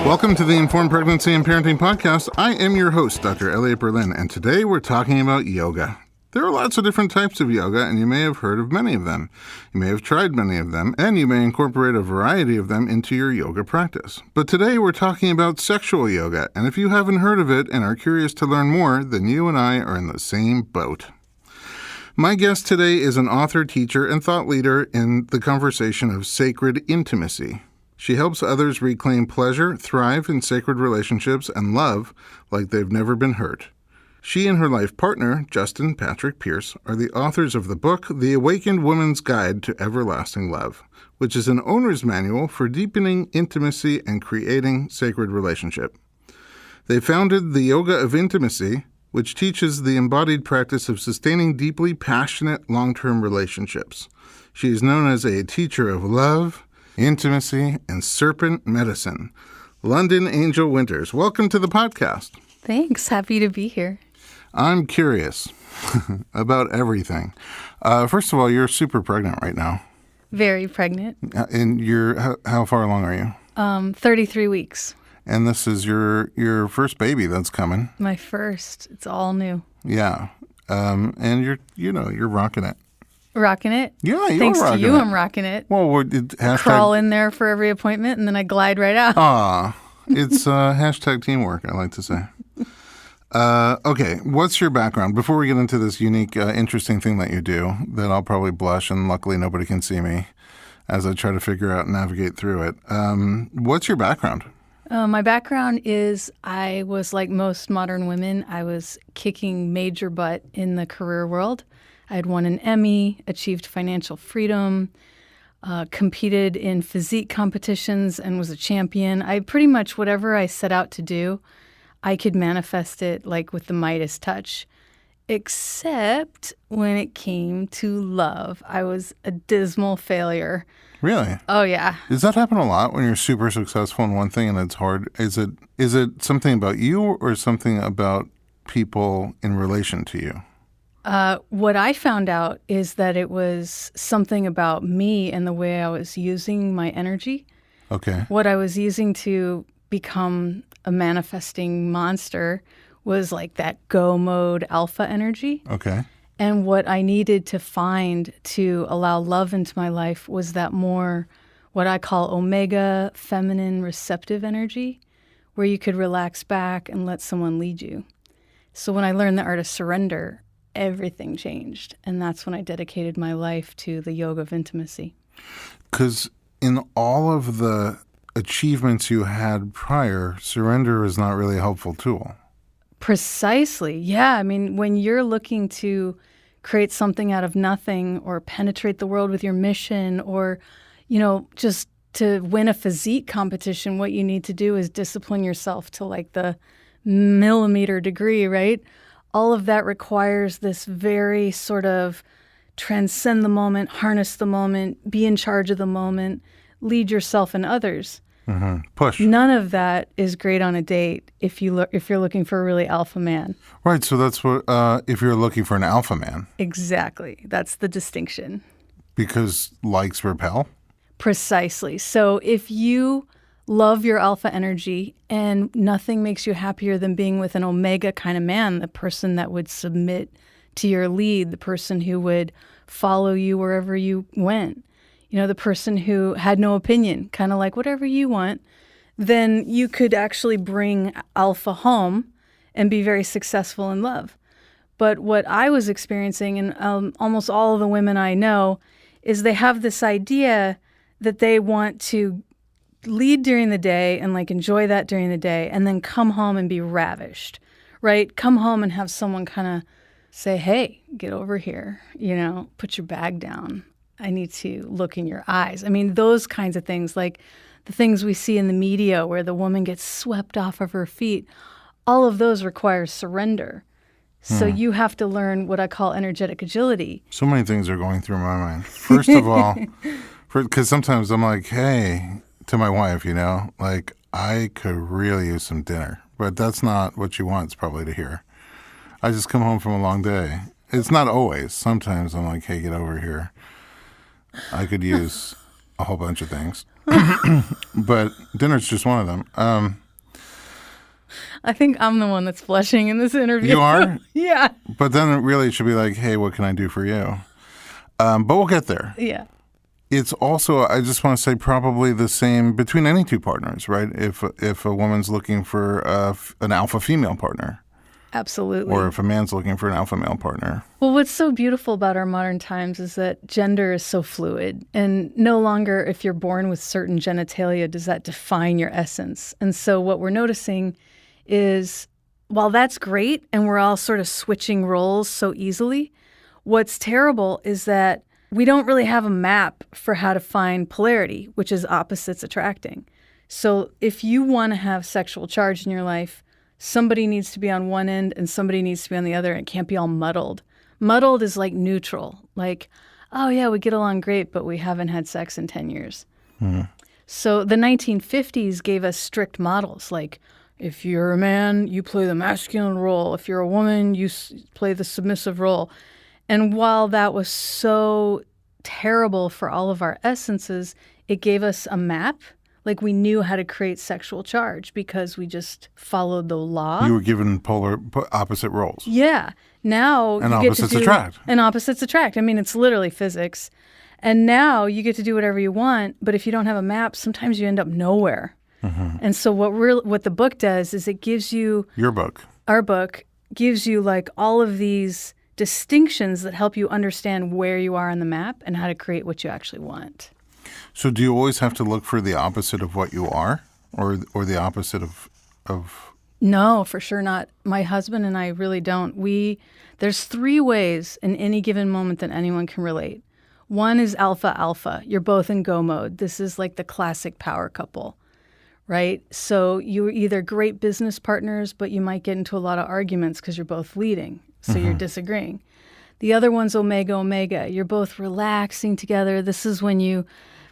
Welcome to the Informed Pregnancy and Parenting Podcast. I am your host, Dr. Elliot Berlin, and today we're talking about yoga. There are lots of different types of yoga, and you may have heard of many of them. You may have tried many of them, and you may incorporate a variety of them into your yoga practice. But today we're talking about sexual yoga, and if you haven't heard of it and are curious to learn more, then you and I are in the same boat. My guest today is an author, teacher, and thought leader in the conversation of sacred intimacy. She helps others reclaim pleasure, thrive in sacred relationships, and love like they've never been hurt. She and her life partner, Justin Patrick Pierce, are the authors of the book, The Awakened Woman's Guide to Everlasting Love, which is an owner's manual for deepening intimacy and creating sacred relationship. They founded the Yoga of Intimacy, which teaches the embodied practice of sustaining deeply passionate long-term relationships. She is known as a teacher of love, intimacy, and Serpent Medicine. Londin Angel Winters, welcome to the podcast. Thanks. Happy to be here. I'm curious about everything. First of all, you're super pregnant right now. Very pregnant. And how far along are you? 33 weeks. And this is your first baby that's coming. My first. It's all new. Yeah. And you're rocking it. Rocking it? Yeah, you're Thanks rocking to you, it. I'm rocking it. Well, Crawl in there for every appointment, and then I glide right out. It's hashtag teamwork, I like to say. Okay, what's your background? Before we get into this unique, interesting thing that you do, that I'll probably blush, and luckily nobody can see me as I try to figure out and navigate through it. What's your background? My background is I was like most modern women. I was kicking major butt in the career world. I had won an Emmy, achieved financial freedom, competed in physique competitions, and was a champion. I pretty much, whatever I set out to do, I could manifest it like with the Midas touch. Except when it came to love, I was a dismal failure. Really? Oh, yeah. Does that happen a lot when you're super successful in one thing and it's hard? Is it something about you or something about people in relation to you? What I found out is that it was something about me and the way I was using my energy. Okay. What I was using to become a manifesting monster was like that go mode alpha energy. Okay. And what I needed to find to allow love into my life was that more what I call omega feminine receptive energy, where you could relax back and let someone lead you. So when I learned the art of surrender, everything changed. And that's when I dedicated my life to the yoga of intimacy. Because in all of the achievements you had prior, surrender is not really a helpful tool. Precisely. Yeah. I mean, when you're looking to create something out of nothing or penetrate the world with your mission or, just to win a physique competition, what you need to do is discipline yourself to like the millimeter degree, right? All of that requires this very sort of transcend the moment, harness the moment, be in charge of the moment, lead yourself and others. Mm-hmm. Push. None of that is great on a date if you're looking for a really alpha man. Right. So that's what if you're looking for an alpha man. Exactly. That's the distinction. Because likes repel? Precisely. So if you love your alpha energy and nothing makes you happier than being with an omega kind of man, the person that would submit to your lead, the person who would follow you wherever you went, the person who had no opinion, kind of like whatever you want, then you could actually bring alpha home and be very successful in love. But what I was experiencing, and almost all of the women I know, is they have this idea that they want to lead during the day and like enjoy that during the day and then come home and be ravished, right? Come home and have someone kind of say, hey, get over here, put your bag down. I need to look in your eyes. I mean, those kinds of things, like the things we see in the media where the woman gets swept off of her feet, all of those require surrender. So you have to learn what I call energetic agility. So many things are going through my mind. First of all, because sometimes I'm like, hey, to my wife, like I could really use some dinner, but that's not what she wants probably to hear. I just come home from a long day. It's not always. Sometimes I'm like, hey, get over here. I could use a whole bunch of things. But dinner's just one of them. I think I'm the one that's blushing in this interview. You are? Yeah. But then it really should be like, hey, what can I do for you? But we'll get there. Yeah. It's also, I just want to say, probably the same between any two partners, right? If a woman's looking for an alpha female partner. Absolutely. Or if a man's looking for an alpha male partner. Well, what's so beautiful about our modern times is that gender is so fluid. And no longer, if you're born with certain genitalia, does that define your essence. And so what we're noticing is, while that's great and we're all sort of switching roles so easily, what's terrible is that we don't really have a map for how to find polarity, which is opposites attracting. So if you want to have sexual charge in your life, somebody needs to be on one end and somebody needs to be on the other. It can't be all muddled. Muddled is like neutral. Like, oh yeah, we get along great, but we haven't had sex in 10 years. So the 1950s gave us strict models. Like, if you're a man, you play the masculine role. If you're a woman, you play the submissive role. And while that was so terrible for all of our essences, it gave us a map. Like, we knew how to create sexual charge because we just followed the law. You were given opposite roles. Yeah. Now and you opposites get to attract. And opposites attract. I mean, it's literally physics. And now you get to do whatever you want, but if you don't have a map, sometimes you end up nowhere. And so what the book does is it gives you... Our book gives you like all of these distinctions that help you understand where you are on the map and how to create what you actually want. So do you always have to look for the opposite of what you are, or the opposite of? No, for sure not. My husband and I really don't. There's 3 ways in any given moment that anyone can relate. One is alpha-alpha. You're both in go mode. This is like the classic power couple, right? So you're either great business partners, but you might get into a lot of arguments because you're both leading, so you're disagreeing. The other one's omega-omega. You're both relaxing together. This is when you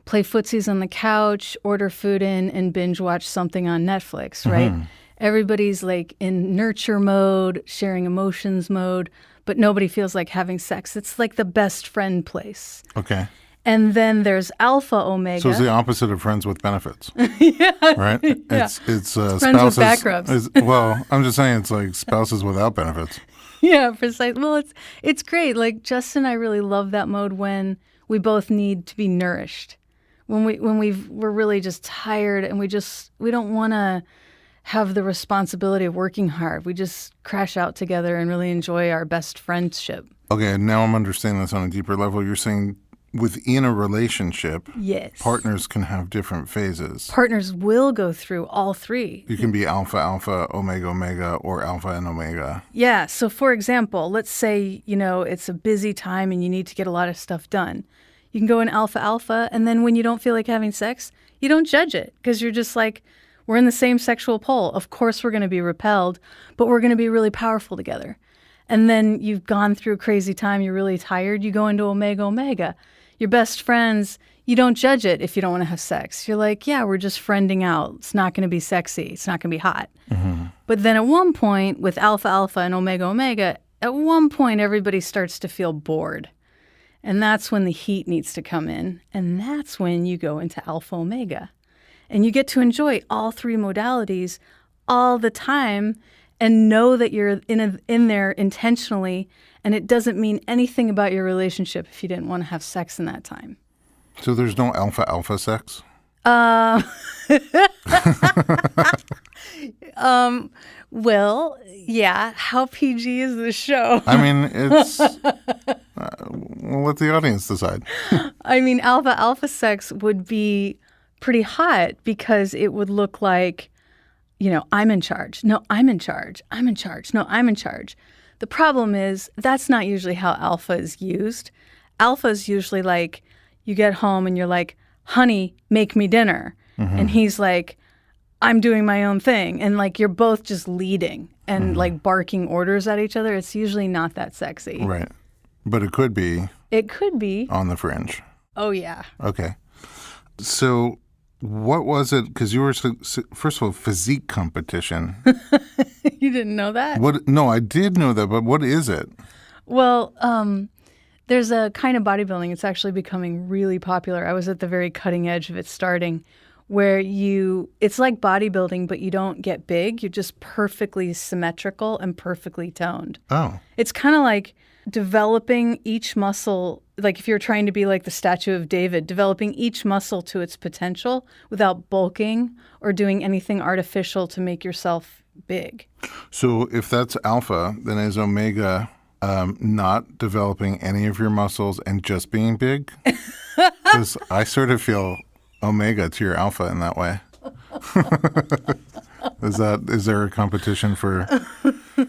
play footsies on the couch, order food in, and binge watch something on Netflix, right? Everybody's like in nurture mode, sharing emotions mode, but nobody feels like having sex. It's like the best friend place. Okay. And then there's alpha omega. So it's the opposite of friends with benefits. Yeah. Right? Yeah. It's friends spouses. with back rubs. Well, I'm just saying it's like spouses without benefits. Yeah, precisely. Well, it's great. Like Justin and I really love that mode when we both need to be nourished. When we're really just tired and we don't want to have the responsibility of working hard. We just crash out together and really enjoy our best friendship. Okay, now I'm understanding this on a deeper level. You're saying within a relationship, yes, partners can have different phases. Partners will go through all 3. You can be alpha, alpha, omega, omega, or alpha and omega. Yeah. So for example, let's say, it's a busy time and you need to get a lot of stuff done. You can go in alpha, alpha, and then when you don't feel like having sex, you don't judge it because you're just like, we're in the same sexual pole. Of course we're going to be repelled, but we're going to be really powerful together. And then you've gone through a crazy time, you're really tired, you go into omega, omega. Your best friends, you don't judge it if you don't want to have sex. You're like, yeah, we're just friending out. It's not going to be sexy. It's not going to be hot. But then at one point with alpha, alpha, and omega, omega, at one point everybody starts to feel bored. And that's when the heat needs to come in. And that's when you go into alpha, omega. And you get to enjoy all 3 modalities all the time and know that you're in there intentionally, and it doesn't mean anything about your relationship if you didn't want to have sex in that time. So there's no alpha-alpha sex? Well, yeah. How PG is this show? I mean, it's... we'll let the audience decide. I mean, alpha-alpha sex would be pretty hot because it would look like, I'm in charge. No, I'm in charge. I'm in charge. No, I'm in charge. The problem is that's not usually how alpha is used. Alpha is usually like you get home and you're like, honey, make me dinner. And he's like, I'm doing my own thing. And like you're both just leading and like barking orders at each other. It's usually not that sexy. Right. But it could be. It could be. On the fringe. Oh, yeah. Okay. So what was it? Because you were, first of all, physique competition. You didn't know that? No, I did know that, but what is it? Well, There's a kind of bodybuilding, it's actually becoming really popular. I was at the very cutting edge of it starting, where it's like bodybuilding, but you don't get big. You're just perfectly symmetrical and perfectly toned. Oh. It's kind of like developing each muscle, like if you're trying to be like the Statue of David, developing each muscle to its potential without bulking or doing anything artificial to make yourself big. So if that's alpha, then is omega not developing any of your muscles and just being big? Because I sort of feel omega to your alpha in that way. Is there a competition for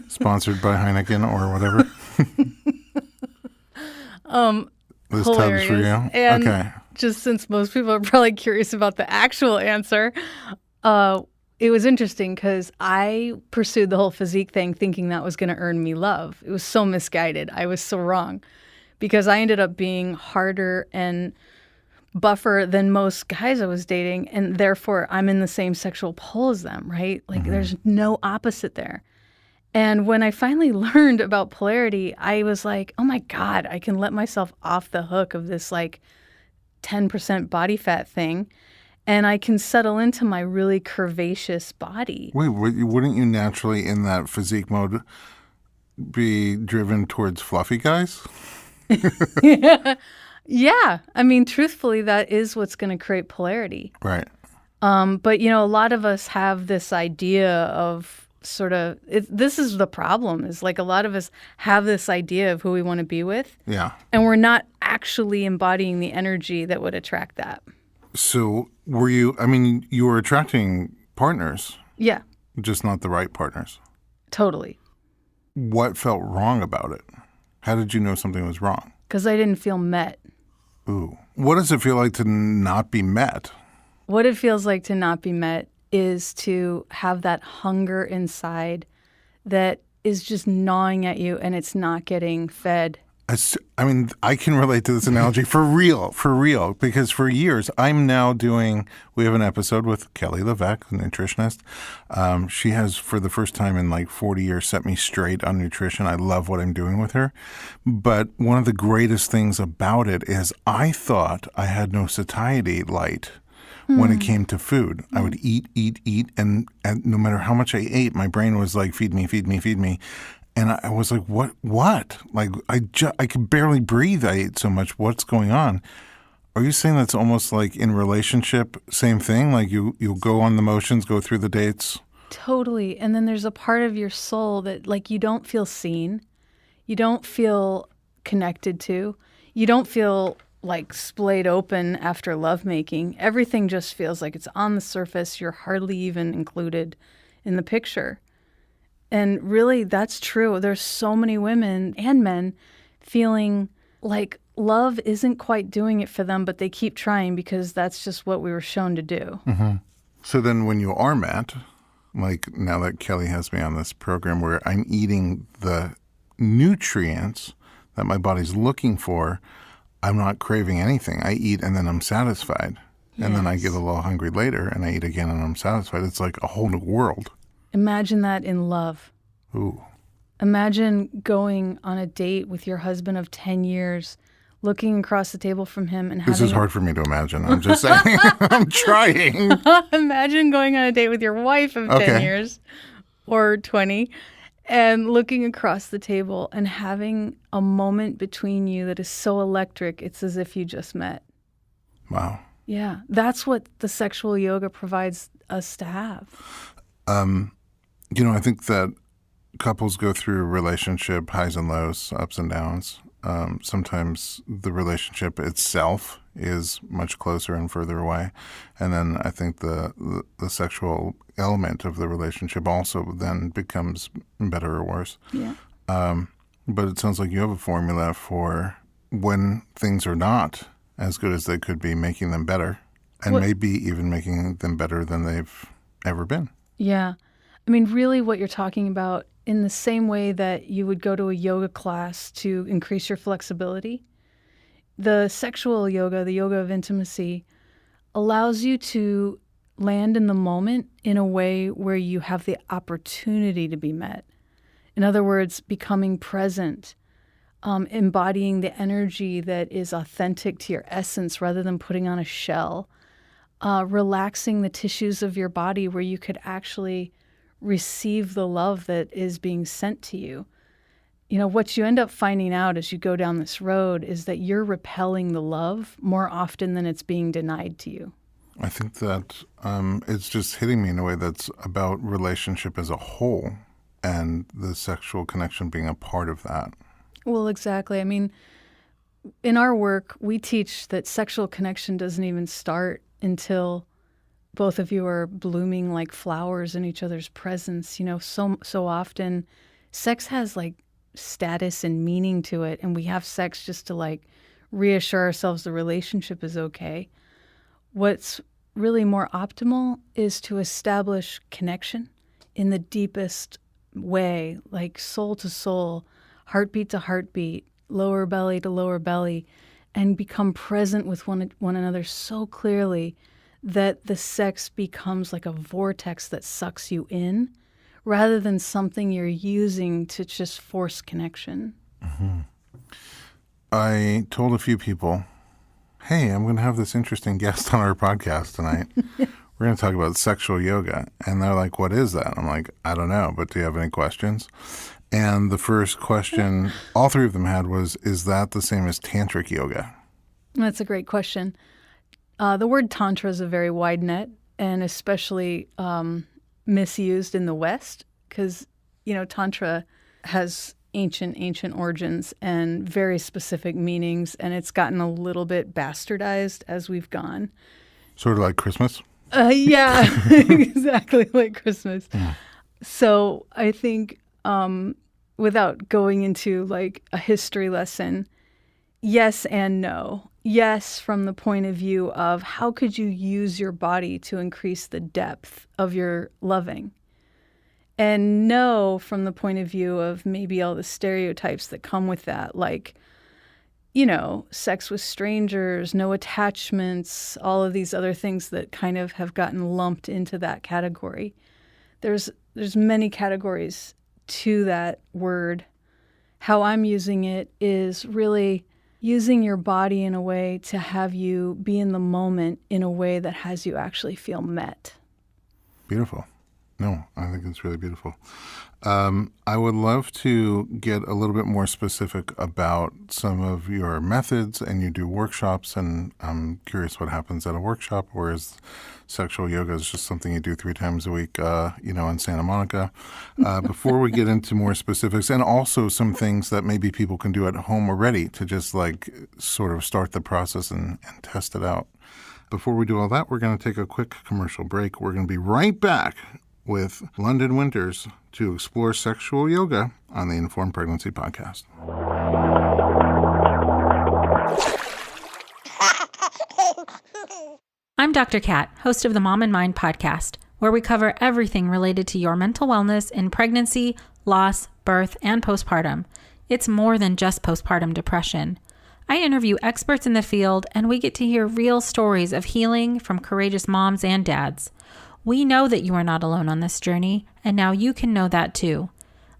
sponsored by Heineken or whatever? This tub's for you? And okay. Just since most people are probably curious about the actual answer, it was interesting because I pursued the whole physique thing thinking that was going to earn me love. It was so misguided. I was so wrong because I ended up being harder and buffer than most guys I was dating, and therefore I'm in the same sexual pole as them, right? Like there's no opposite there. And when I finally learned about polarity, I was like, oh my God, I can let myself off the hook of this like 10% body fat thing, and I can settle into my really curvaceous body. Wait, wouldn't you naturally in that physique mode be driven towards fluffy guys? Yeah. I mean, truthfully, that is what's going to create polarity. Right. But, a lot of us have this idea of this is the problem, is like a lot of us have this idea of who we want to be with. Yeah. And we're not actually embodying the energy that would attract that. So you were attracting partners. Yeah. Just not the right partners. Totally. What felt wrong about it? How did you know something was wrong? Because I didn't feel met. Ooh. What does it feel like to not be met? What it feels like to not be met is to have that hunger inside that is just gnawing at you and it's not getting fed. I can relate to this analogy for real, because for years we have an episode with Kelly Levesque, a nutritionist. She has, for the first time in like 40 years, set me straight on nutrition. I love what I'm doing with her. But one of the greatest things about it is I thought I had no satiety light when it came to food. I would eat, and no matter how much I ate, my brain was like, feed me, feed me, feed me. And I was like, what? Like, I could barely breathe. I ate so much. What's going on? Are you saying that's almost like in relationship, same thing? Like you'll go on the motions, go through the dates? Totally. And then there's a part of your soul that like you don't feel seen. You don't feel connected to. You don't feel like splayed open after lovemaking. Everything just feels like it's on the surface. You're hardly even included in the picture. And really, that's true. There's so many women and men feeling like love isn't quite doing it for them, but they keep trying because that's just what we were shown to do. Mm-hmm. So then when you are met, like now that Kelly has me on this program where I'm eating the nutrients that my body's looking for, I'm not craving anything. I eat and then I'm satisfied. Yes. And then I get a little hungry later and I eat again and I'm satisfied. It's like a whole new world. Imagine that in love. Ooh. Imagine going on a date with your husband of 10 years, looking across the table from him and having... This is hard for me to imagine. I'm just saying. I'm trying. Imagine going on a date with your wife of 10 years or 20 and looking across the table and having a moment between you that is so electric, it's as if you just met. Wow. Yeah. That's what the sexual yoga provides us to have. I think that couples go through relationship highs and lows, ups and downs. Sometimes the relationship itself is much closer and further away. And then I think the sexual element of the relationship also then becomes better or worse. Yeah. But it sounds like you have a formula for when things are not as good as they could be, making them better, and maybe even making them better than they've ever been. Yeah. I mean, really what you're talking about, in the same way that you would go to a yoga class to increase your flexibility, the sexual yoga, the yoga of intimacy, allows you to land in the moment in a way where you have the opportunity to be met. In other words, becoming present, embodying the energy that is authentic to your essence rather than putting on a shell, relaxing the tissues of your body where you could actually receive the love that is being sent to you. You know, what you end up finding out as you go down this road is that you're repelling the love more often than it's being denied to you. I think that it's just hitting me in a way that's about relationship as a whole and the sexual connection being a part of that. Well, exactly. I mean, in our work, we teach that sexual connection doesn't even start until both of you are blooming like flowers in each other's presence. You know, so often sex has like status and meaning to it, and we have sex just to like reassure ourselves the relationship is okay. What's really more optimal is to establish connection in the deepest way, like soul to soul, heartbeat to heartbeat, lower belly to lower belly, and become present with one another so clearly that the sex becomes like a vortex that sucks you in rather than something you're using to just force connection. Mm-hmm. I told a few people, hey, I'm going to have this interesting guest on our podcast tonight. We're going to talk about sexual yoga. And they're like, what is that? I'm like, I don't know, but do you have any questions? And the first question all three of them had was, is that the same as tantric yoga? That's a great question. The word tantra is a very wide net, and especially misused in the West because, you know, tantra has ancient origins and very specific meanings, and it's gotten a little bit bastardized as we've gone. Sort of like Christmas? Yeah, exactly like Christmas. Yeah. So I think without going into like a history lesson, yes and no. Yes, from the point of view of how could you use your body to increase the depth of your loving? And no, from the point of view of maybe all the stereotypes that come with that, like, you know, sex with strangers, no attachments, all of these other things that kind of have gotten lumped into that category. There's many categories to that word. How I'm using it is really using your body in a way to have you be in the moment in a way that has you actually feel met. Beautiful. No, I think it's really beautiful. I would love to get a little bit more specific about some of your methods, and you do workshops, and I'm curious what happens at a workshop, whereas sexual yoga is just something you do 3 times a week, in Santa Monica. Before we get into more specifics, and also some things that maybe people can do at home already to just like sort of start the process and test it out. Before we do all that, we're going to take a quick commercial break. We're going to be right back with Londin Winters to explore sexual yoga on the Informed Pregnancy Podcast. I'm Dr. Kat, host of the Mom and Mind podcast, where we cover everything related to your mental wellness in pregnancy, loss, birth, and postpartum. It's more than just postpartum depression. I interview experts in the field, and we get to hear real stories of healing from courageous moms and dads. We know that you are not alone on this journey, and now you can know that too.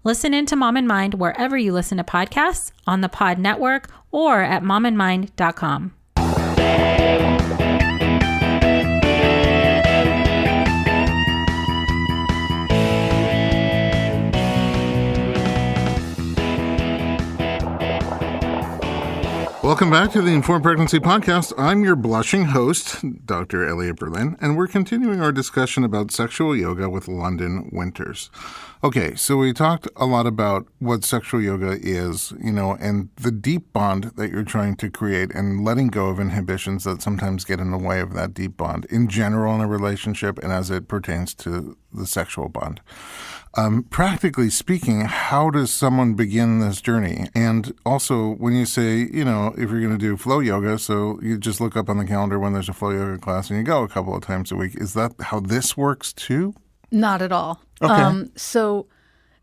Listen in to Mom and Mind wherever you listen to podcasts, on the Pod Network, or at momandmind.com. Welcome back to the Informed Pregnancy Podcast. I'm your blushing host, Dr. Elliot Berlin, and we're continuing our discussion about sexual yoga with Londin Winters. Okay, so we talked a lot about what sexual yoga is, and the deep bond that you're trying to create and letting go of inhibitions that sometimes get in the way of that deep bond in general in a relationship and as it pertains to the sexual bond. Practically speaking, how does someone begin this journey? And also, when you say, if you're going to do flow yoga, so you just look up on the calendar when there's a flow yoga class and you go a couple of times a week, is that how this works too? Not at all. Okay. So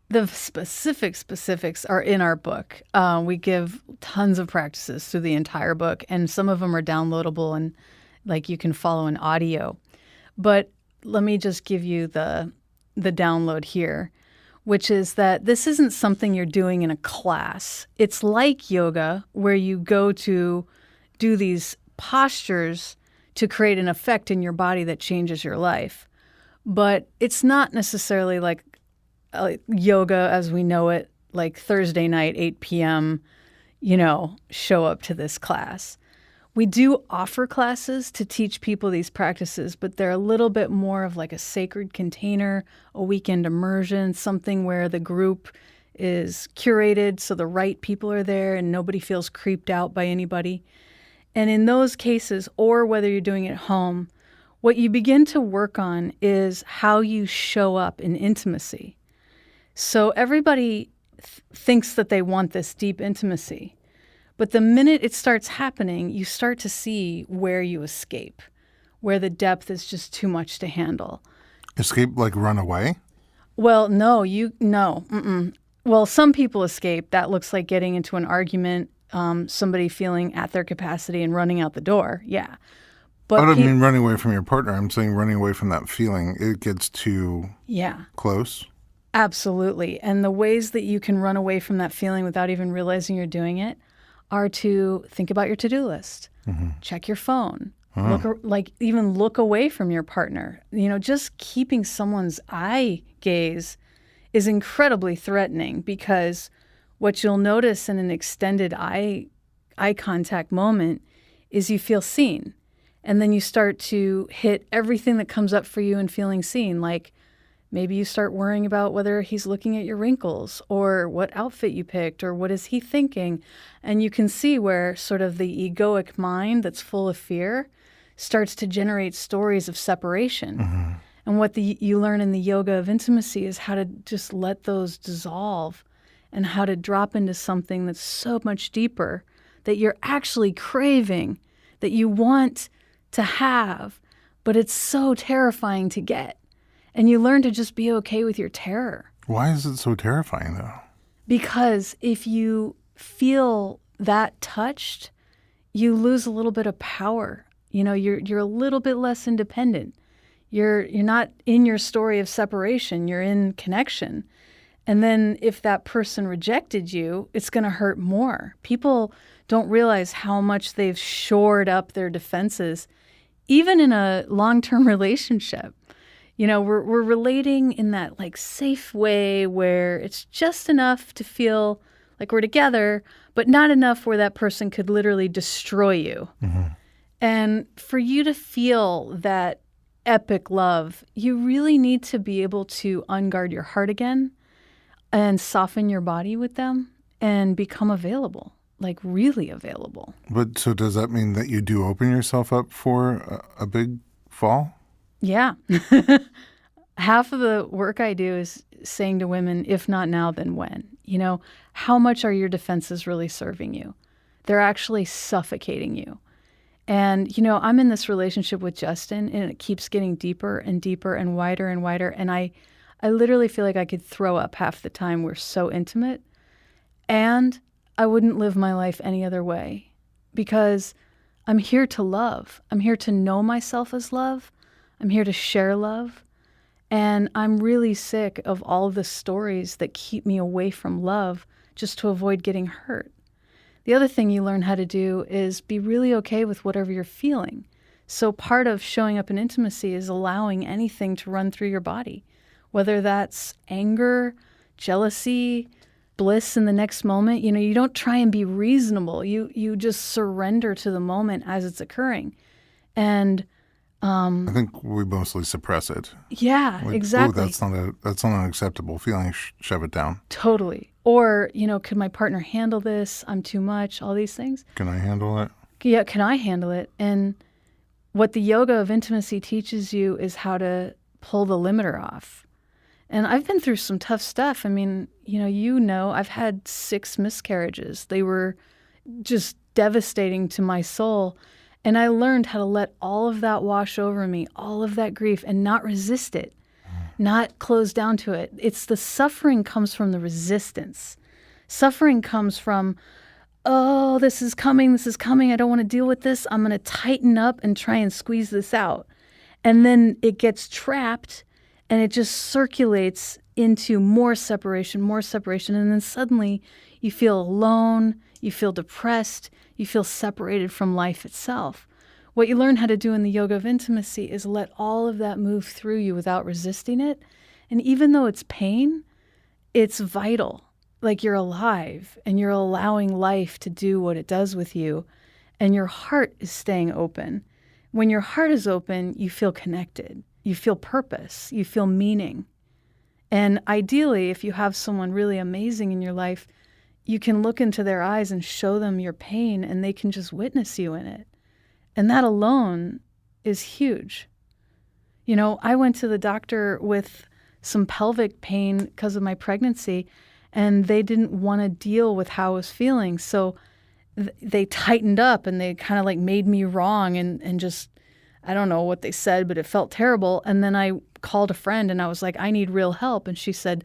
the specifics are in our book. We give tons of practices through the entire book, and some of them are downloadable and like you can follow in audio. But let me just give you the download here. which is that this isn't something you're doing in a class. It's like yoga, where you go to do these postures to create an effect in your body that changes your life. But it's not necessarily like yoga as we know it, like Thursday night, 8 p.m., show up to this class. We do offer classes to teach people these practices, but they're a little bit more of like a sacred container, a weekend immersion, something where the group is curated so the right people are there and nobody feels creeped out by anybody. And in those cases, or whether you're doing it at home, what you begin to work on is how you show up in intimacy. So everybody thinks that they want this deep intimacy. But the minute it starts happening, you start to see where you escape, where the depth is just too much to handle. Escape, like run away? Well, no. Well, some people escape. That looks like getting into an argument, somebody feeling at their capacity and running out the door. Yeah. But I don't mean running away from your partner. I'm saying running away from that feeling. It gets too close. Absolutely. And the ways that you can run away from that feeling without even realizing you're doing it are to think about your to-do list, check your phone, look away from your partner. Just keeping someone's eye gaze is incredibly threatening, because what you'll notice in an extended eye contact moment is you feel seen. And then you start to hit everything that comes up for you in feeling seen, like maybe you start worrying about whether he's looking at your wrinkles or what outfit you picked or what is he thinking. And you can see where sort of the egoic mind that's full of fear starts to generate stories of separation. And what you learn in the yoga of intimacy is how to just let those dissolve and how to drop into something that's so much deeper, that you're actually craving, that you want to have, but it's so terrifying to get. And you learn to just be okay with your terror. Why is it so terrifying, though? Because if you feel that touched, you lose a little bit of power. You're a little bit less independent. You're not in your story of separation. You're in connection. And then if that person rejected you, it's going to hurt more. People don't realize how much they've shored up their defenses, even in a long-term relationship. We're relating in that like safe way where it's just enough to feel like we're together, but not enough where that person could literally destroy you. And for you to feel that epic love, you really need to be able to unguard your heart again and soften your body with them and become available, like really available. But so does that mean that you do open yourself up for a big fall? Yeah. Half of the work I do is saying to women, if not now, then when? How much are your defenses really serving you? They're actually suffocating you. And, I'm in this relationship with Justin, and it keeps getting deeper and deeper and wider and wider. And I literally feel like I could throw up half the time. We're so intimate. And I wouldn't live my life any other way, because I'm here to love. I'm here to know myself as love. I'm here to share love. And I'm really sick of all of the stories that keep me away from love just to avoid getting hurt. The other thing you learn how to do is be really okay with whatever you're feeling. So part of showing up in intimacy is allowing anything to run through your body, whether that's anger, jealousy, bliss in the next moment. You don't try and be reasonable. You just surrender to the moment as it's occurring. And I think we mostly suppress it. Yeah, like, exactly. That's not an acceptable feeling. Shove it down. Totally. Or, could my partner handle this? I'm too much, all these things. Can I handle it? Yeah, can I handle it? And what the yoga of intimacy teaches you is how to pull the limiter off. And I've been through some tough stuff. I mean, I've had 6 miscarriages. They were just devastating to my soul. And I learned how to let all of that wash over me, all of that grief, and not resist it, not close down to it. It's the suffering comes from the resistance. Suffering comes from, oh, this is coming, I don't want to deal with this. I'm going to tighten up and try and squeeze this out. And then it gets trapped and it just circulates into more separation, and then suddenly you feel alone, you feel depressed, you feel separated from life itself. What you learn how to do in the yoga of intimacy is let all of that move through you without resisting it. And even though it's pain, it's vital. Like you're alive and you're allowing life to do what it does with you. And your heart is staying open. When your heart is open, you feel connected. You feel purpose. You feel meaning. And ideally, if you have someone really amazing in your life, you can look into their eyes and show them your pain, and they can just witness you in it. And that alone is huge. You know, I went to the doctor with some pelvic pain because of my pregnancy, and they didn't want to deal with how I was feeling. So they tightened up and they kind of like made me wrong and just, I don't know what they said, but it felt terrible. And then I called a friend and I was like, I need real help. And she said,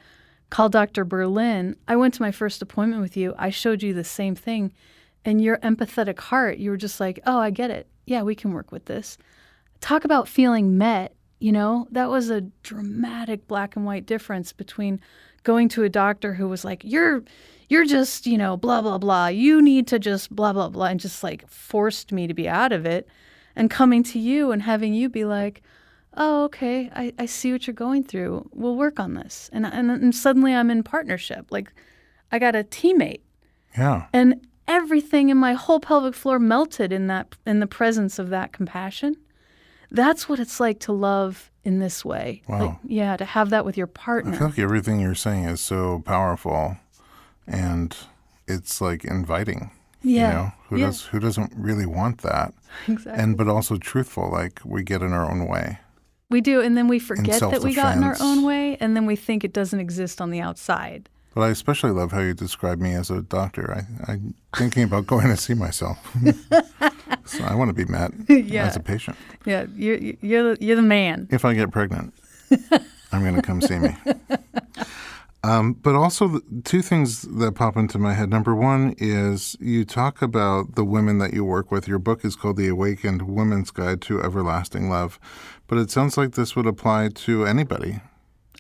call Dr. Berlin. I went to my first appointment with you. I showed you the same thing. And your empathetic heart, you were just like, oh, I get it. Yeah, we can work with this. Talk about feeling met. You know, that was a dramatic black and white difference between going to a doctor who was like, you're just, you know, blah, blah, blah. You need to just blah, blah, blah, and just like forced me to be out of it, and coming to you and having you be like, oh, okay, I see what you're going through. We'll work on this. And suddenly I'm in partnership. Like I got a teammate. Yeah. And everything in my whole pelvic floor melted in the presence of that compassion. That's what it's like to love in this way. Wow. Like, yeah, to have that with your partner. I feel like everything you're saying is so powerful, and it's like inviting. Yeah. You know, who doesn't really want that? Exactly. But also truthful, like we get in our own way. We do, and then we forget that we got in our self-defense. own way, and then we think it doesn't exist on the outside. But I especially love how you describe me as a doctor. I'm thinking about going to see myself. So I want to be met as a patient. Yeah, you're the man. If I get pregnant, I'm going to come see me. But also the two things that pop into my head. Number one is you talk about the women that you work with. Your book is called The Awakened Woman's Guide to Everlasting Love. But it sounds like this would apply to anybody.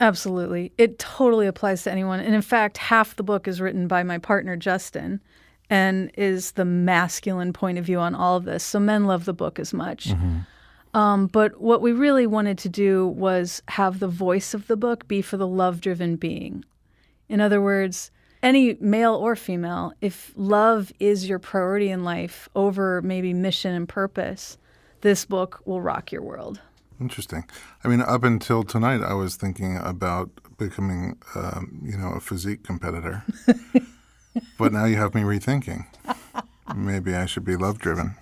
Absolutely. It totally applies to anyone. And in fact, half the book is written by my partner, Justin, and is the masculine point of view on all of this. So men love the book as much. Mm-hmm. But what we really wanted to do was have the voice of the book be for the love-driven being. In other words, any male or female, if love is your priority in life over maybe mission and purpose, this book will rock your world. Interesting. I mean, up until tonight, I was thinking about becoming, a physique competitor. But now you have me rethinking. Maybe I should be love-driven.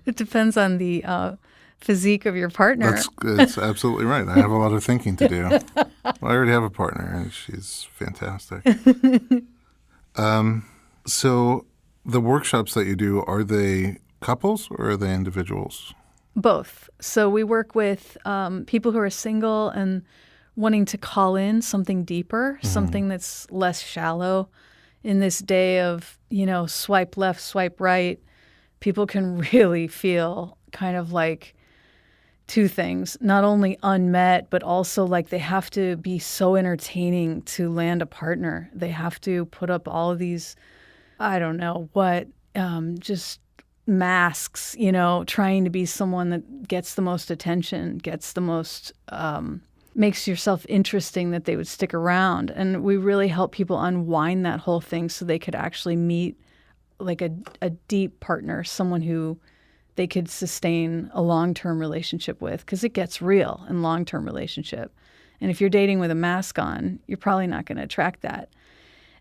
It depends on the physique of your partner. That's absolutely right. I have a lot of thinking to do. Well, I already have a partner, and she's fantastic. So the workshops that you do, are they couples or are they individuals? Both. So we work with people who are single and wanting to call in something deeper, something that's less shallow. In this day of, swipe left, swipe right, people can really feel kind of like two things, not only unmet, but also like they have to be so entertaining to land a partner. They have to put up all of these, I don't know what, just masks, trying to be someone that gets the most attention, gets the most, makes yourself interesting that they would stick around. And we really help people unwind that whole thing so they could actually meet like a deep partner, someone who they could sustain a long-term relationship with, because it gets real in long-term relationship. And if you're dating with a mask on, you're probably not going to attract that.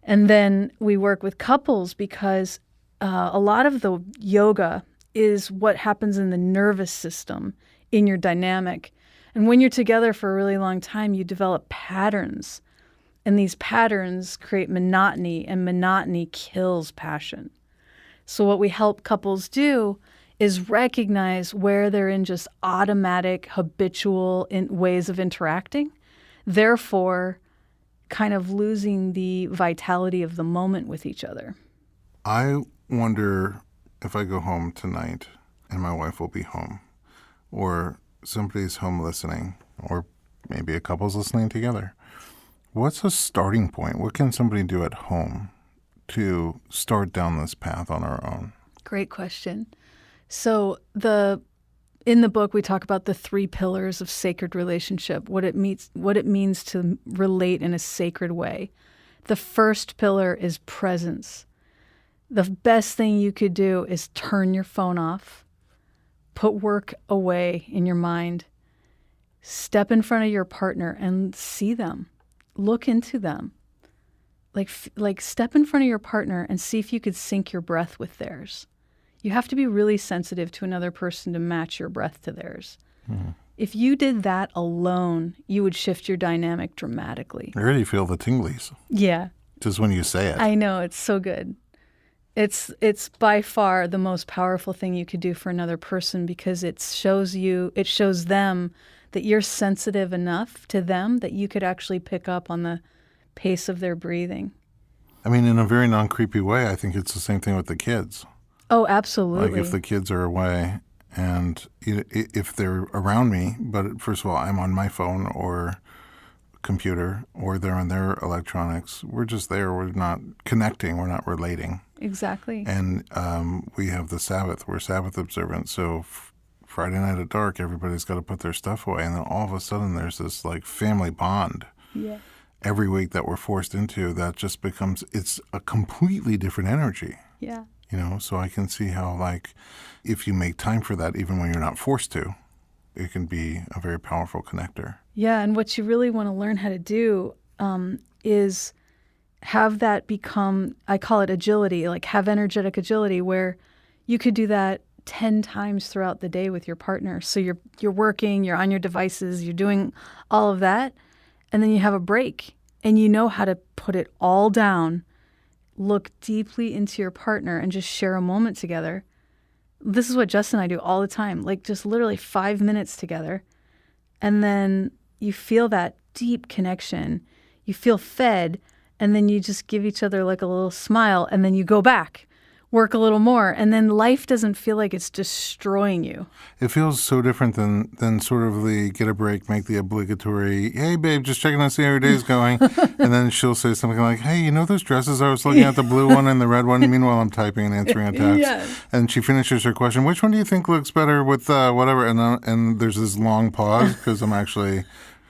And then we work with couples because a lot of the yoga is what happens in the nervous system in your dynamic. And when you're together for a really long time, you develop patterns. And these patterns create monotony, and monotony kills passion. So what we help couples do is recognize where they're in just automatic, habitual ways of interacting, therefore kind of losing the vitality of the moment with each other. I wonder if I go home tonight and my wife will be home, or somebody's home listening, or maybe a couple's listening together. What's a starting point? What can somebody do at home to start down this path on our own? Great question. So in the book, we talk about the 3 pillars of sacred relationship, what it means to relate in a sacred way. The first pillar is presence. The best thing you could do is turn your phone off, put work away in your mind, step in front of your partner and see them, look into them. Like step in front of your partner and see if you could sync your breath with theirs. You have to be really sensitive to another person to match your breath to theirs. Mm-hmm. If you did that alone, you would shift your dynamic dramatically. I already feel the tinglies. Yeah. Just when you say it. I know, it's so good. It's by far the most powerful thing you could do for another person because it shows them that you're sensitive enough to them that you could actually pick up on the pace of their breathing. I mean, in a very non-creepy way, I think it's the same thing with the kids. Oh, absolutely. Like if the kids are away and if they're around me, but first of all, I'm on my phone or computer or they're on their electronics, we're just there. We're not connecting. We're not relating. Exactly. And we have the Sabbath. We're Sabbath observant. So Friday night at dark, everybody's got to put their stuff away. And then all of a sudden there's this like family bond. Yeah. Every week that we're forced into, that just becomes, it's a completely different energy. Yeah. You know, so I can see how, like, if you make time for that, even when you're not forced to, it can be a very powerful connector. Yeah, and what you really want to learn how to do is have that become, I call it agility, like have energetic agility, where you could do that 10 times throughout the day with your partner. So you're working, you're on your devices, you're doing all of that, and then you have a break, and you know how to put it all down, look deeply into your partner and just share a moment together. This is what Justin and I do all the time, like just literally 5 minutes together. And then you feel that deep connection. You feel fed, and then you just give each other like a little smile, and then you go back, work a little more, and then life doesn't feel like it's destroying you. It feels so different than sort of the get a break, make the obligatory, hey, babe, just checking on see how your day's going. And then she'll say something like, hey, you know those dresses? I was looking at the blue one and the red one. Meanwhile, I'm typing and answering a text. Yes. And she finishes her question, which one do you think looks better with whatever? And there's this long pause because I'm actually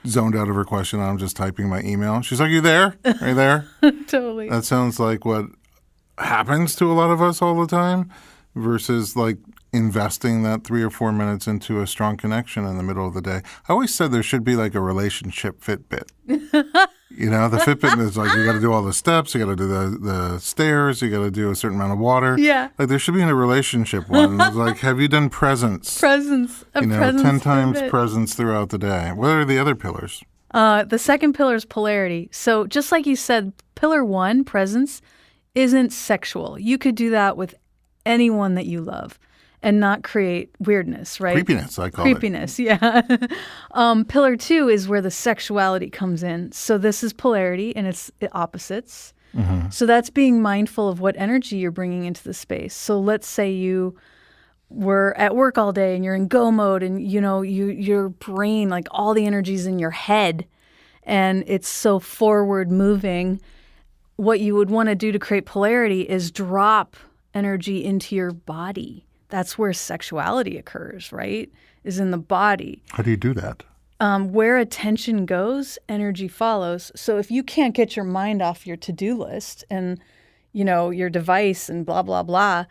zoned out of her question. I'm just typing my email. She's like, you there? Are you there? Totally. That sounds like what happens to a lot of us all the time versus like investing that 3 or 4 minutes into a strong connection in the middle of the day. I always said there should be like a relationship Fitbit. You know, the Fitbit is like you got to do all the steps, you got to do the stairs, you got to do a certain amount of water. Yeah. Like there should be a relationship one. It's like, have you done presence? Presence. You know, presence 10 times Fitbit. presence throughout the day. What are the other pillars? The second pillar is polarity. So just like you said, pillar 1, presence, isn't sexual. You could do that with anyone that you love and not create weirdness, right? Creepiness, I call Creepiness, yeah. Pillar 2 is where the sexuality comes in. So this is polarity and it's opposites. Mm-hmm. So that's being mindful of what energy you're bringing into the space. So let's say you were at work all day and you're in go mode and, you know, your brain, like all the energy's in your head and it's so forward moving. What you would want to do to create polarity is drop energy into your body. That's where sexuality occurs, right? Is in the body. How do you do that? Where attention goes, energy follows. So if you can't get your mind off your to-do list and, you know, your device and blah, blah, blah,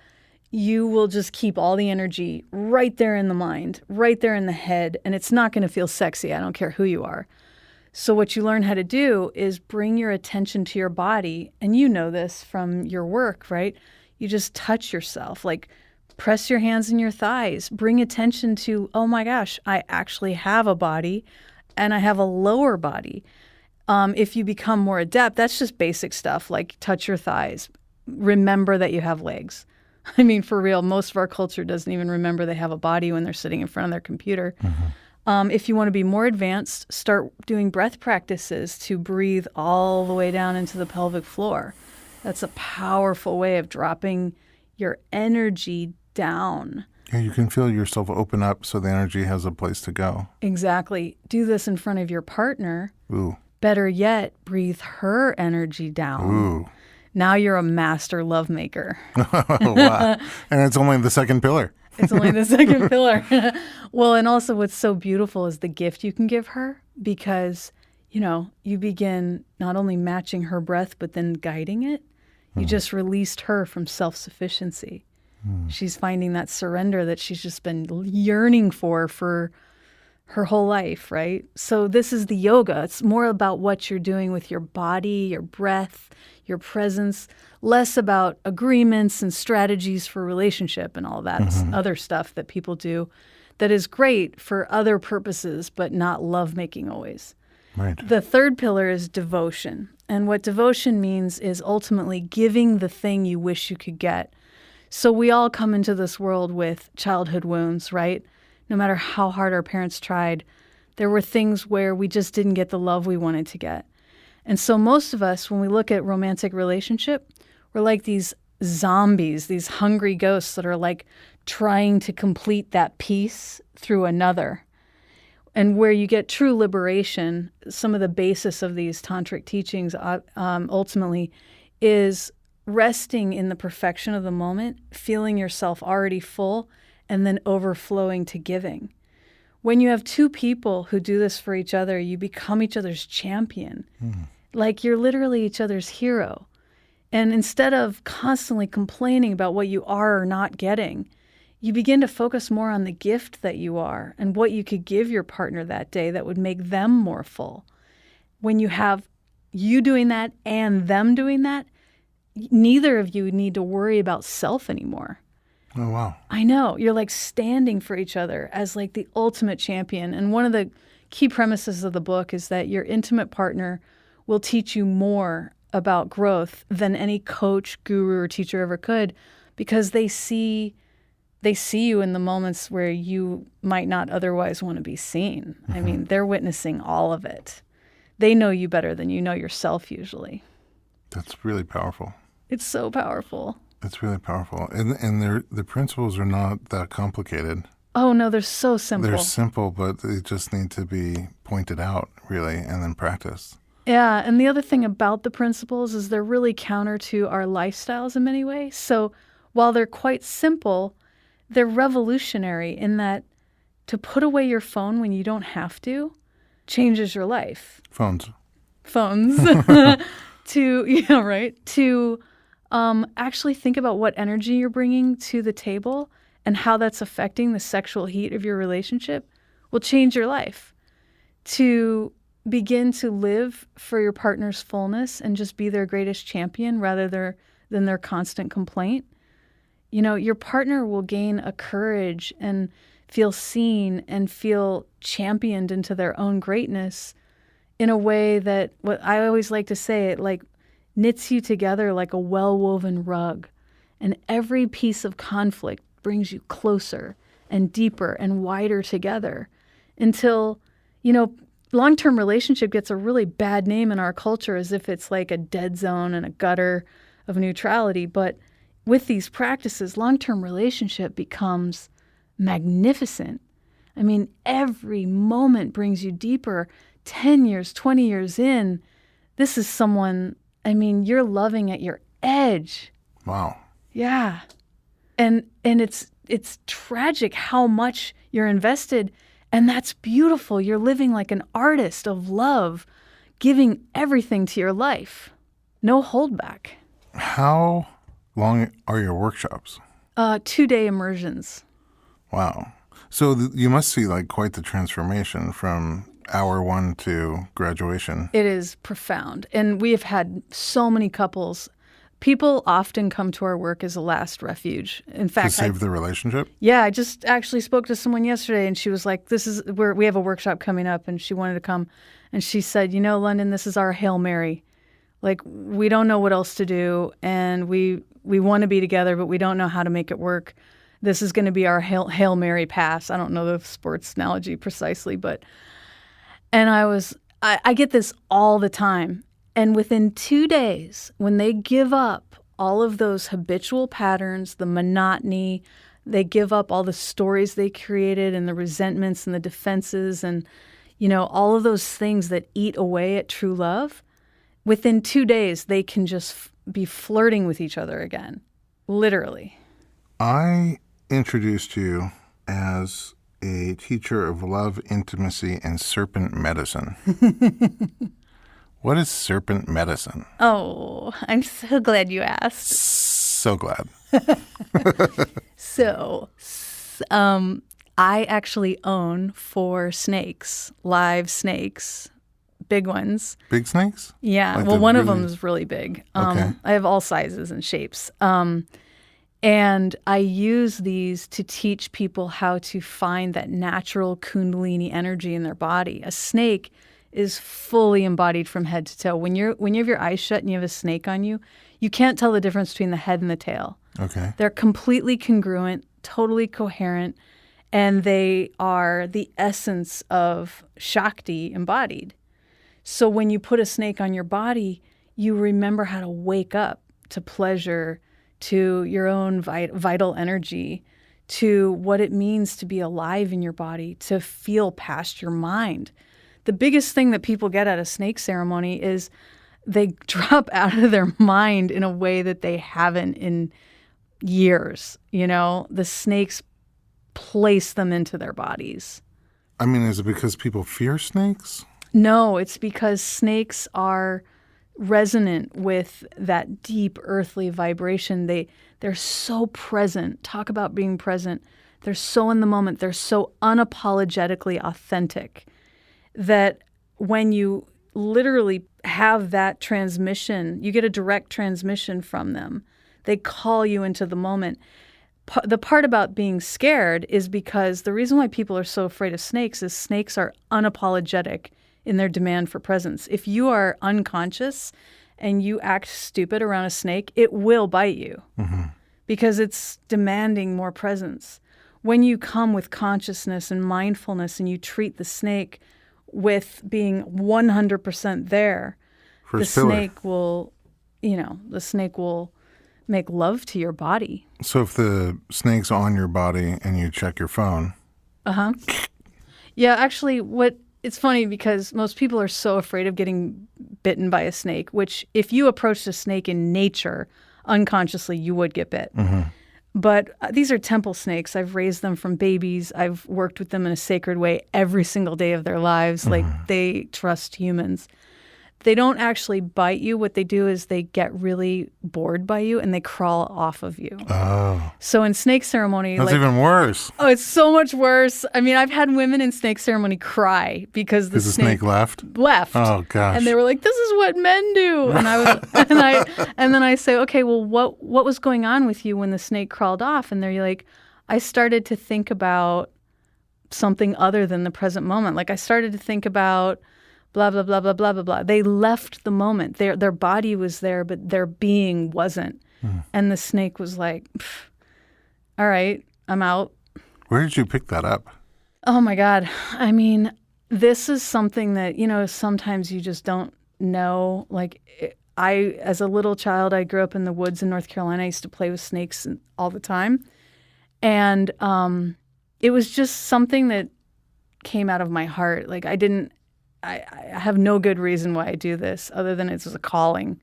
you will just keep all the energy right there in the mind, right there in the head, and it's not going to feel sexy. I don't care who you are. So what you learn how to do is bring your attention to your body, and you know this from your work, right? You just touch yourself, like press your hands in your thighs, bring attention to, oh my gosh, I actually have a body and I have a lower body. If you become more adept, that's just basic stuff, like touch your thighs. Remember that you have legs. I mean, for real, most of our culture doesn't even remember they have a body when they're sitting in front of their computer. Mm-hmm. If you want to be more advanced, start doing breath practices to breathe all the way down into the pelvic floor. That's a powerful way of dropping your energy down. Yeah, you can feel yourself open up so the energy has a place to go. Exactly. Do this in front of your partner. Ooh. Better yet, breathe her energy down. Ooh. Now you're a master lovemaker. Wow. And it's only the second pillar. It's only the second pillar. Well, and also what's so beautiful is the gift you can give her, because, you begin not only matching her breath, but then guiding it. You just released her from self-sufficiency. She's finding that surrender that she's just been yearning for her whole life, right? So this is the yoga. It's more about what you're doing with your body, your breath, your presence, less about agreements and strategies for relationship and all that other stuff that people do that is great for other purposes, but not lovemaking always. Right. The third pillar is devotion. And what devotion means is ultimately giving the thing you wish you could get. So we all come into this world with childhood wounds, right? No matter how hard our parents tried, there were things where we just didn't get the love we wanted to get. And so most of us, when we look at romantic relationship, we're like these zombies, these hungry ghosts that are like trying to complete that piece through another. And where you get true liberation, some of the basis of these tantric teachings ultimately is resting in the perfection of the moment, feeling yourself already full, and then overflowing to giving. When you have two people who do this for each other, you become each other's champion. Like you're literally each other's hero. And instead of constantly complaining about what you are or not getting, you begin to focus more on the gift that you are and what you could give your partner that day that would make them more full. When you have you doing that and them doing that, neither of you need to worry about self anymore. Oh, wow. I know. You're like standing for each other as like the ultimate champion. And one of the key premises of the book is that your intimate partner will teach you more about growth than any coach, guru, or teacher ever could, because they see you in the moments where you might not otherwise want to be seen. I mean, they're witnessing all of it. They know you better than you know yourself usually. That's really powerful. It's so powerful. It's really powerful. And the principles are not that complicated. Oh, no, they're so simple. They're simple, but they just need to be pointed out, really, and then practiced. Yeah, and the other thing about the principles is they're really counter to our lifestyles in many ways. So while they're quite simple, they're revolutionary in that to put away your phone when you don't have to changes your life. Phones. To actually think about what energy you're bringing to the table and how that's affecting the sexual heat of your relationship will change your life. To begin to live for your partner's fullness and just be their greatest champion rather than their constant complaint. Your partner will gain a courage and feel seen and feel championed into their own greatness in a way that, what I always like to say, it like knits you together like a well-woven rug. And every piece of conflict brings you closer and deeper and wider together until, long-term relationship gets a really bad name in our culture as if it's like a dead zone and a gutter of neutrality. But with these practices, long-term relationship becomes magnificent. I mean, every moment brings you deeper. 10 years, 20 years in, this is someone, you're loving at your edge. Wow. Yeah. And it's tragic how much you're invested, and that's beautiful. You're living like an artist of love, giving everything to your life. No holdback. How long are your workshops? 2-day immersions. Wow. So you must see like quite the transformation from hour one to graduation. It is profound. And we have had so many couples. People often come to our work as a last refuge. In fact, to save the relationship? Yeah, I just actually spoke to someone yesterday, and she was like, we have a workshop coming up, and she wanted to come. And she said, London, this is our Hail Mary. Like, we don't know what else to do, and we want to be together, but we don't know how to make it work. This is going to be our Hail Mary pass. I don't know the sports analogy precisely, and I get this all the time. And within 2 days, when they give up all of those habitual patterns, the monotony, they give up all the stories they created and the resentments and the defenses and, all of those things that eat away at true love, within 2 days, they can just be flirting with each other again. Literally. I introduced you as a teacher of love, intimacy, and serpent medicine. What is serpent medicine? Oh, I'm so glad you asked. So glad. So, I actually own 4 snakes, live snakes, big ones. Big snakes? Yeah. Like well, the one of really- them is really big. Okay. I have all sizes and shapes. And I use these to teach people how to find that natural Kundalini energy in their body. A snake is fully embodied from head to toe. When you have your eyes shut and you have a snake on you, you can't tell the difference between the head and the tail. Okay. They're completely congruent, totally coherent, and they are the essence of Shakti embodied. So when you put a snake on your body, you remember how to wake up to pleasure, to your own vital energy, to what it means to be alive in your body, to feel past your mind. The biggest thing that people get at a snake ceremony is they drop out of their mind in a way that they haven't in years. The snakes place them into their bodies. I mean, is it because people fear snakes? No, it's because snakes are resonant with that deep earthly vibration. They're so present. Talk about being present. They're so in the moment. They're so unapologetically authentic that when you literally have that transmission, you get a direct transmission from them. They call you into the moment. The part about being scared is because the reason why people are so afraid of snakes is snakes are unapologetic in their demand for presence. If you are unconscious and you act stupid around a snake, it will bite you because it's demanding more presence. When you come with consciousness and mindfulness and you treat the snake with being 100% there, the snake will make love to your body. So if the snake's on your body and you check your phone. Yeah, actually, it's funny because most people are so afraid of getting bitten by a snake, which if you approached a snake in nature, unconsciously, you would get bit. But these are temple snakes. I've raised them from babies. I've worked with them in a sacred way every single day of their lives. Like they trust humans. They don't actually bite you. What they do is they get really bored by you and they crawl off of you. Oh. So in snake ceremony, That's even worse. Oh, it's so much worse. I mean, I've had women in snake ceremony cry because the snake left. Oh gosh. And they were like, "This is what men do." And I was, and then I say, "Okay, well, what was going on with you when the snake crawled off?" And they're like, "I started to think about something other than the present moment. Like I started to think about." Blah, blah, blah, blah, blah, blah, blah. They left the moment. Their body was there, but their being wasn't. And the snake was like, all right, I'm out. Where did you pick that up? Oh, my God. I mean, this is something that, sometimes you just don't know. Like, as a little child, I grew up in the woods in North Carolina. I used to play with snakes all the time. And it was just something that came out of my heart. Like, I have no good reason why I do this other than it was a calling.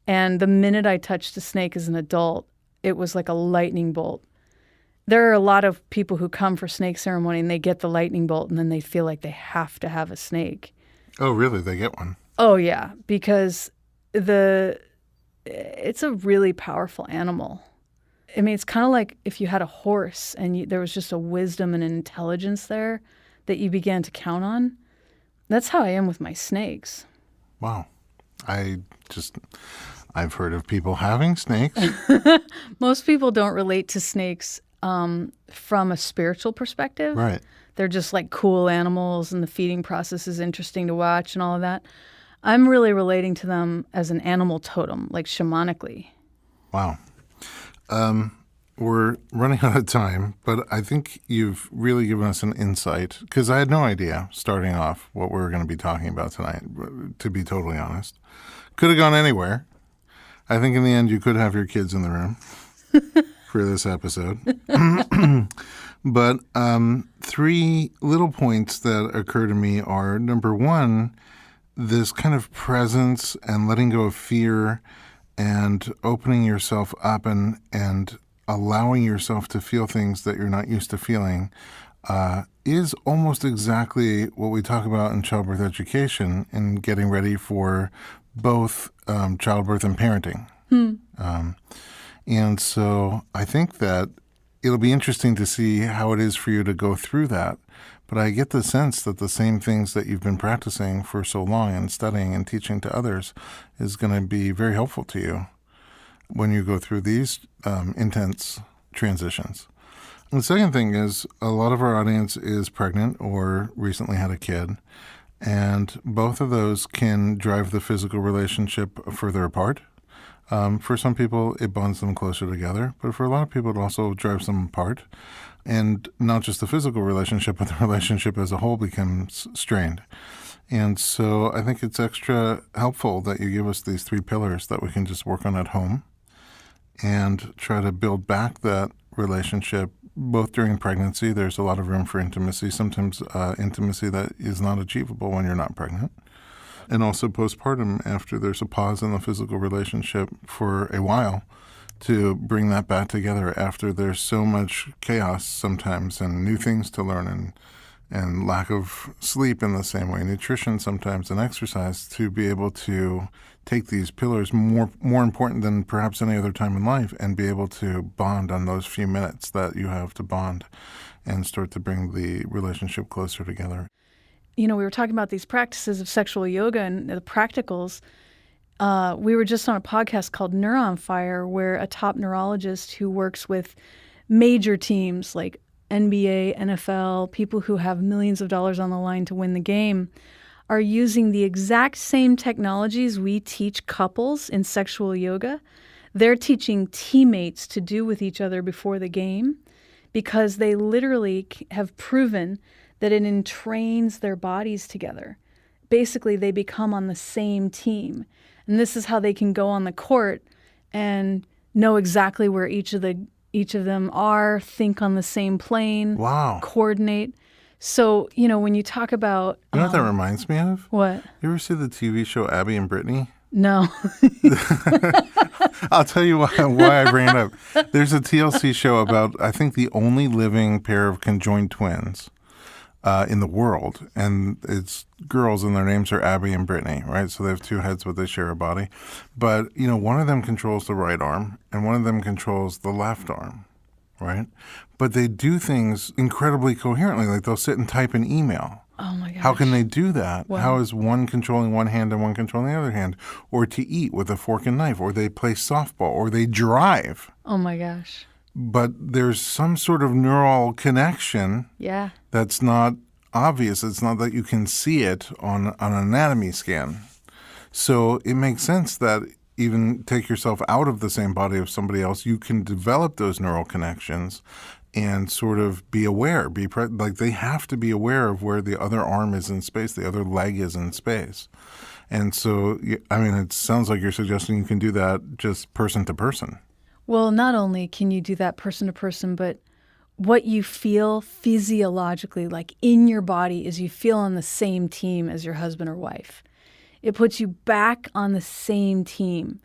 And the minute I touched a snake as an adult, it was like a lightning bolt. There are a lot of people who come for snake ceremony and they get the lightning bolt and then they feel like they have to have a snake. Oh, really? They get one? Oh, yeah, because it's a really powerful animal. I mean, it's kind of like if you had a horse and there was just a wisdom and an intelligence there that you began to count on. That's how I am with my snakes. Wow. I've heard of people having snakes. Most people don't relate to snakes from a spiritual perspective. Right. They're just like cool animals and the feeding process is interesting to watch and all of that. I'm really relating to them as an animal totem, like shamanically. Wow. We're running out of time, but I think you've really given us an insight because I had no idea starting off what we were going to be talking about tonight, to be totally honest. Could have gone anywhere. I think in the end you could have your kids in the room for this episode. But three little points that occur to me are, number one, this kind of presence and letting go of fear and opening yourself up and allowing yourself to feel things that you're not used to feeling is almost exactly what we talk about in childbirth education and getting ready for both childbirth and parenting. And so I think that it'll be interesting to see how it is for you to go through that. But I get the sense that the same things that you've been practicing for so long and studying and teaching to others is going to be very helpful to you when you go through these intense transitions. And the second thing is a lot of our audience is pregnant or recently had a kid. And both of those can drive the physical relationship further apart. For some people, it bonds them closer together, but for a lot of people, it also drives them apart. And not just the physical relationship, but the relationship as a whole becomes strained. And so I think it's extra helpful that you give us these three pillars that we can just work on at home and try to build back that relationship. Both during pregnancy, there's a lot of room for intimacy, sometimes intimacy that is not achievable when you're not pregnant. And also postpartum, after there's a pause in the physical relationship for a while, to bring that back together after there's so much chaos sometimes and new things to learn and lack of sleep in the same way, nutrition sometimes and exercise, to be able to take these pillars more important than perhaps any other time in life and be able to bond on those few minutes that you have to bond and start to bring the relationship closer together. We were talking about these practices of sexual yoga and the practicals. We were just on a podcast called Neuron Fire, where a top neurologist who works with major teams like NBA, NFL, people who have millions of dollars on the line to win the game, are using the exact same technologies we teach couples in sexual yoga. They're teaching teammates to do with each other before the game because they literally have proven that it entrains their bodies together. Basically, they become on the same team. And this is how they can go on the court and know exactly where each of them are, think on the same plane, coordinate. So, when you talk about... You know what that reminds me of? What? You ever see the TV show Abby and Brittany? No. I'll tell you why I bring it up. There's a TLC show about, I think, the only living pair of conjoined twins in the world. And it's girls, and their names are Abby and Brittany, right? So they have two heads, but they share a body. But, one of them controls the right arm, and one of them controls the left arm, right? But they do things incredibly coherently. Like they'll sit and type an email. Oh, my gosh. How can they do that? Wow. How is one controlling one hand and one controlling the other hand? Or to eat with a fork and knife, or they play softball, or they drive. Oh, my gosh. But there's some sort of neural connection that's not obvious. It's not that you can see it on an anatomy scan. So it makes sense that even take yourself out of the same body of somebody else, you can develop those neural connections and sort of be aware, like they have to be aware of where the other arm is in space, the other leg is in space. And so, it sounds like you're suggesting you can do that just person to person. Well, not only can you do that person to person, but what you feel physiologically, like in your body, is you feel on the same team as your husband or wife. It puts you back on the same team.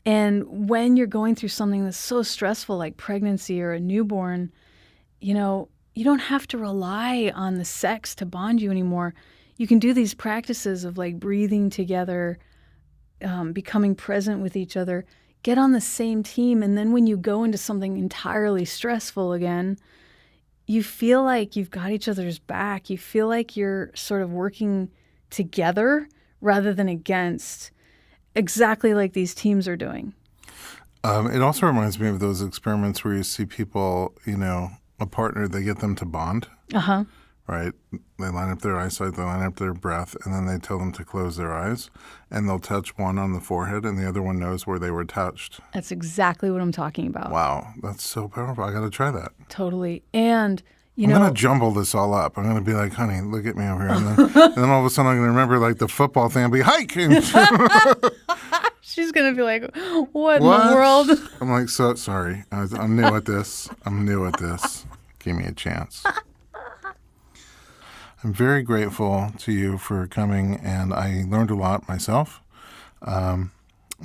And when you're going through something that's so stressful like pregnancy or a newborn, you don't have to rely on the sex to bond you anymore. You can do these practices of like breathing together, becoming present with each other, get on the same team. And then when you go into something entirely stressful again, you feel like you've got each other's back. You feel like you're sort of working together rather than against, exactly like these teams are doing. It also reminds me of those experiments where you see people, a partner, they get them to bond. Uh-huh. Right? They line up their eyesight, they line up their breath, and then they tell them to close their eyes. And they'll touch one on the forehead, and the other one knows where they were touched. That's exactly what I'm talking about. Wow. That's so powerful. I got to try that. Totally. And, I'm going to jumble this all up. I'm going to be like, honey, look at me over here. And then all of a sudden I'm going to remember like the football thing. I'll be, hike! She's going to be like, what in the world? I'm like, so sorry. I'm new at this. gave me a chance. I'm very grateful to you for coming, and I learned a lot myself.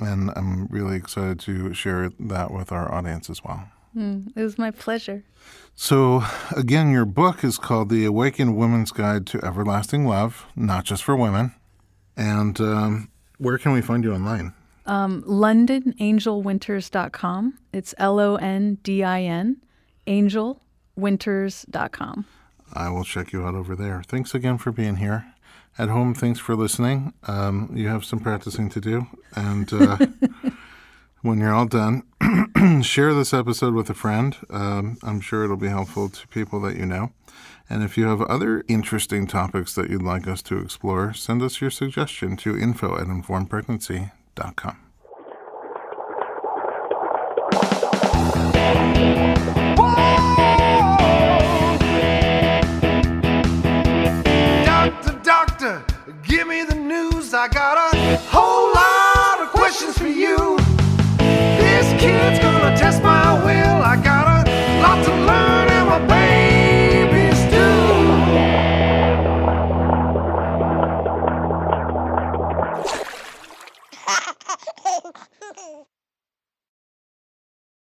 And I'm really excited to share that with our audience as well. It was my pleasure. So, again, your book is called The Awakened Woman's Guide to Everlasting Love, not just for women. And where can we find you online? LondinAngelWinters.com. It's LONDIN, angelwinters.com. I will check you out over there. Thanks again for being here. At home, thanks for listening. You have some practicing to do. And when you're all done, share this episode with a friend. I'm sure it'll be helpful to people that you know. And if you have other interesting topics that you'd like us to explore, send us your suggestion to info@informedpregnancy.com. Doctor, give me the news. I got a whole lot